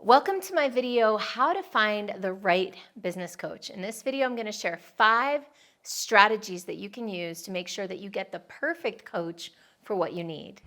Welcome to my video, How to Find the Right Business Coach. In this video, I'm going to share 5 strategies that you can use to make sure that you get the perfect coach for what you need.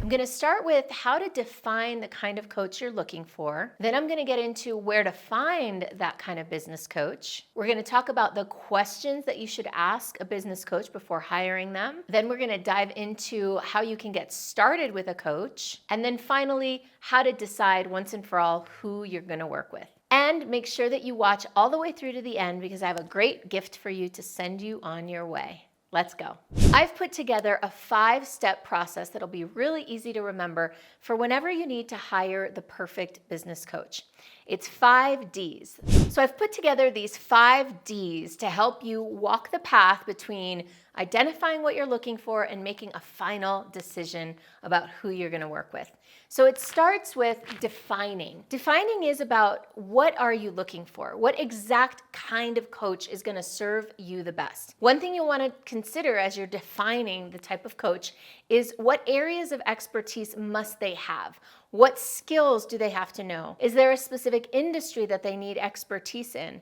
I'm going to start with how to define the kind of coach you're looking for. Then I'm going to get into where to find that kind of business coach. We're going to talk about the questions that you should ask a business coach before hiring them. Then we're going to dive into how you can get started with a coach. And then finally, how to decide once and for all who you're going to work with. And make sure that you watch all the way through to the end because I have a great gift for you to send you on your way. Let's go. I've put together a 5-step process that'll be really easy to remember for whenever you need to hire the perfect business coach. It's 5 Ds. So I've put together these 5 Ds to help you walk the path between identifying what you're looking for and making a final decision about who you're going to work with. So it starts with defining. Defining is about what are you looking for? What exact kind of coach is going to serve you the best? One thing you want to consider as you're defining the type of coach is what areas of expertise must they have? What skills do they have to know? Is there a specific industry that they need expertise in?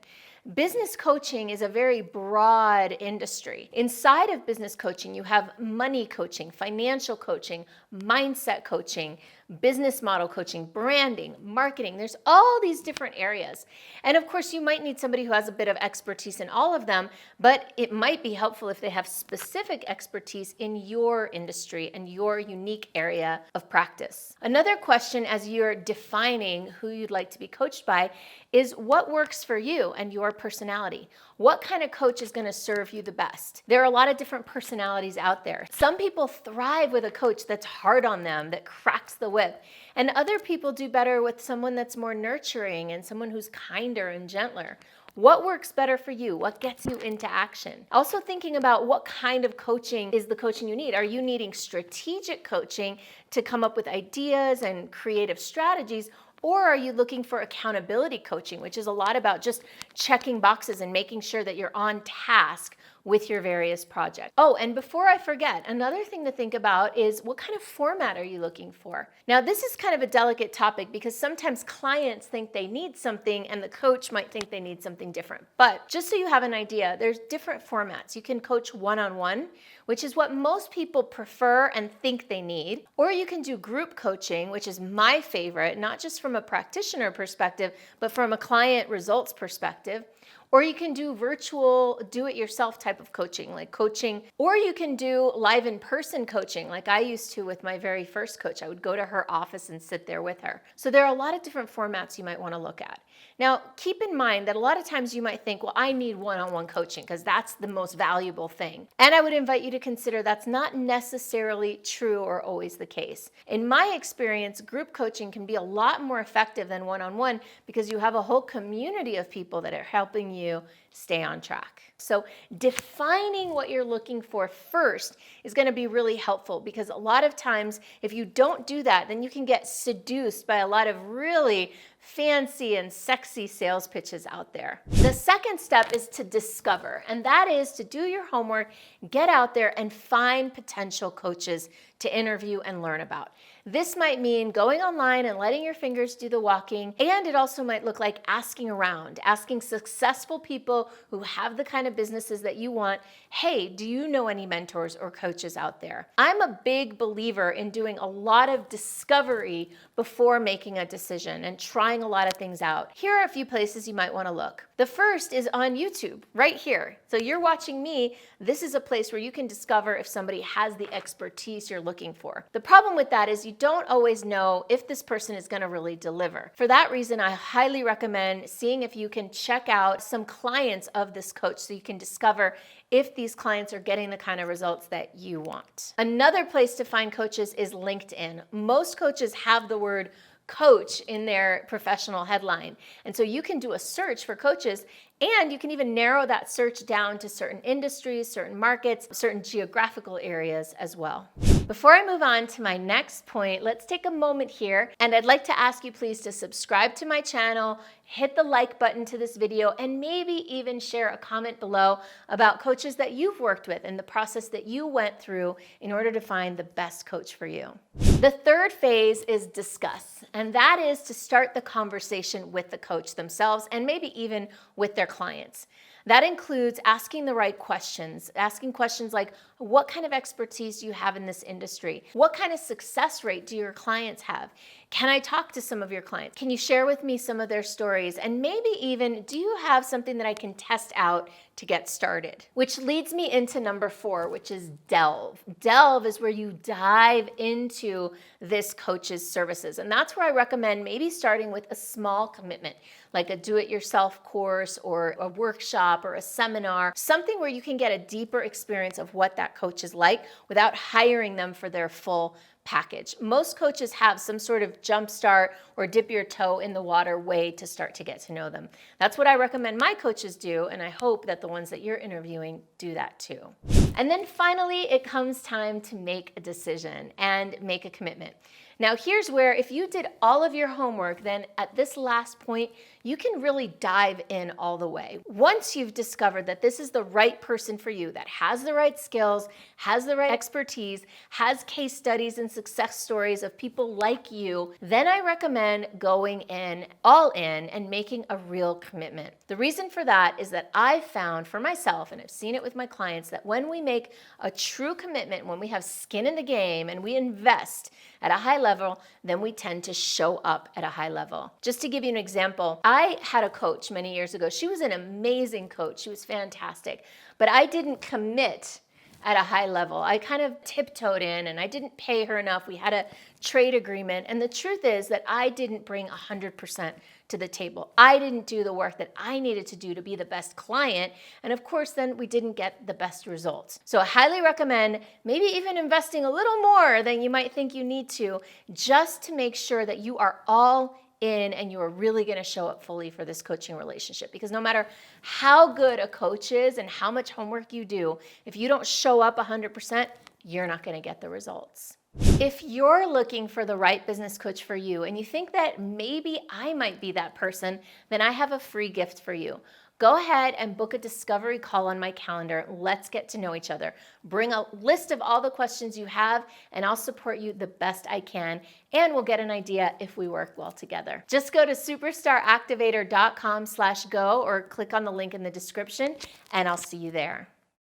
Business coaching is a very broad industry. Inside of business coaching, you have money coaching, financial coaching, mindset coaching, business model coaching, branding, marketing. There's all these different areas. And of course, you might need somebody who has a bit of expertise in all of them, but it might be helpful if they have specific expertise in your industry and your unique area of practice. Another question as you're defining who you'd like to be coached by is what works for you and your personality. What kind of coach is going to serve you the best? There are a lot of different personalities out there. Some people thrive with a coach that's hard on them, that cracks the whip. And other people do better with someone that's more nurturing and someone who's kinder and gentler. What works better for you? What gets you into action? Also thinking about what kind of coaching is the coaching you need. Are you needing strategic coaching to come up with ideas and creative strategies? Or are you looking for accountability coaching, which is a lot about just checking boxes and making sure that you're on task with your various projects? Oh, and before I forget, another thing to think about is what kind of format are you looking for? Now, this is kind of a delicate topic because sometimes clients think they need something and the coach might think they need something different. But just so you have an idea, there's different formats. You can coach one-on-one, which is what most people prefer and think they need. Or you can do group coaching, which is my favorite, not just from a practitioner perspective, but from a client results perspective. Or you can do virtual, do-it-yourself type of coaching, or you can do live in-person coaching, like I used to with my very first coach. I would go to her office and sit there with her. So there are a lot of different formats you might want to look at. Now, keep in mind that a lot of times you might think, well, I need one-on-one coaching because that's the most valuable thing. And I would invite you to consider that's not necessarily true or always the case. In my experience, group coaching can be a lot more effective than one-on-one because you have a whole community of people that are helping you stay on track. So defining what you're looking for first is going to be really helpful because a lot of times if you don't do that, then you can get seduced by a lot of really fancy and sexy sales pitches out there. The second step is to discover, and that is to do your homework, get out there and find potential coaches to interview and learn about. This might mean going online and letting your fingers do the walking, and it also might look like asking around, asking successful people who have the kind of businesses that you want, hey, do you know any mentors or coaches out there? I'm a big believer in doing a lot of discovery before making a decision and trying a lot of things out. Here are a few places you might want to look. The first is on YouTube, right here. So you're watching me. This is a place where you can discover if somebody has the expertise you're looking for. The problem with that is you don't always know if this person is going to really deliver. For that reason, I highly recommend seeing if you can check out some clients of this coach so you can discover if these clients are getting the kind of results that you want. Another place to find coaches is LinkedIn. Most coaches have the word coach in their professional headline. And so you can do a search for coaches and you can even narrow that search down to certain industries, certain markets, certain geographical areas as well. Before I move on to my next point, let's take a moment here, and I'd like to ask you please to subscribe to my channel, hit the like button to this video, and maybe even share a comment below about coaches that you've worked with and the process that you went through in order to find the best coach for you. The third phase is discuss, and that is to start the conversation with the coach themselves and maybe even with their clients. That includes asking the right questions, asking questions like, what kind of expertise do you have in this industry? What kind of success rate do your clients have? Can I talk to some of your clients? Can you share with me some of their stories? And maybe even, do you have something that I can test out to get started? Which leads me into number 4, which is delve. Delve is where you dive into this coach's services. And that's where I recommend maybe starting with a small commitment, like a do-it-yourself course or a workshop or a seminar, something where you can get a deeper experience of what that coach is like without hiring them for their full package. Most coaches have some sort of jumpstart or dip your toe in the water way to start to get to know them. That's what I recommend my coaches do, and I hope that the ones that you're interviewing do that too. And then finally, it comes time to make a decision and make a commitment. Now here's where, if you did all of your homework, then at this last point, you can really dive in all the way. Once you've discovered that this is the right person for you, that has the right skills, has the right expertise, has case studies and success stories of people like you, then I recommend going in, all in, and making a real commitment. The reason for that is that I've found for myself, and I've seen it with my clients, that when we make a true commitment, when we have skin in the game and we invest at a high level, then we tend to show up at a high level. Just to give you an example, I had a coach many years ago. She was an amazing coach. She was fantastic, but I didn't commit at a high level. I kind of tiptoed in and I didn't pay her enough. We had a trade agreement. And the truth is that I didn't bring 100% to the table. I didn't do the work that I needed to do to be the best client. And of course, then we didn't get the best results. So I highly recommend maybe even investing a little more than you might think you need to, just to make sure that you are all in and you are really going to show up fully for this coaching relationship. Because no matter how good a coach is and how much homework you do, if you don't show up 100%, you're not going to get the results. If you're looking for the right business coach for you and you think that maybe I might be that person, then I have a free gift for you. Go ahead and book a discovery call on my calendar. Let's get to know each other. Bring a list of all the questions you have, and I'll support you the best I can, and we'll get an idea if we work well together. Just go to superstaractivator.com/go or click on the link in the description, and I'll see you there.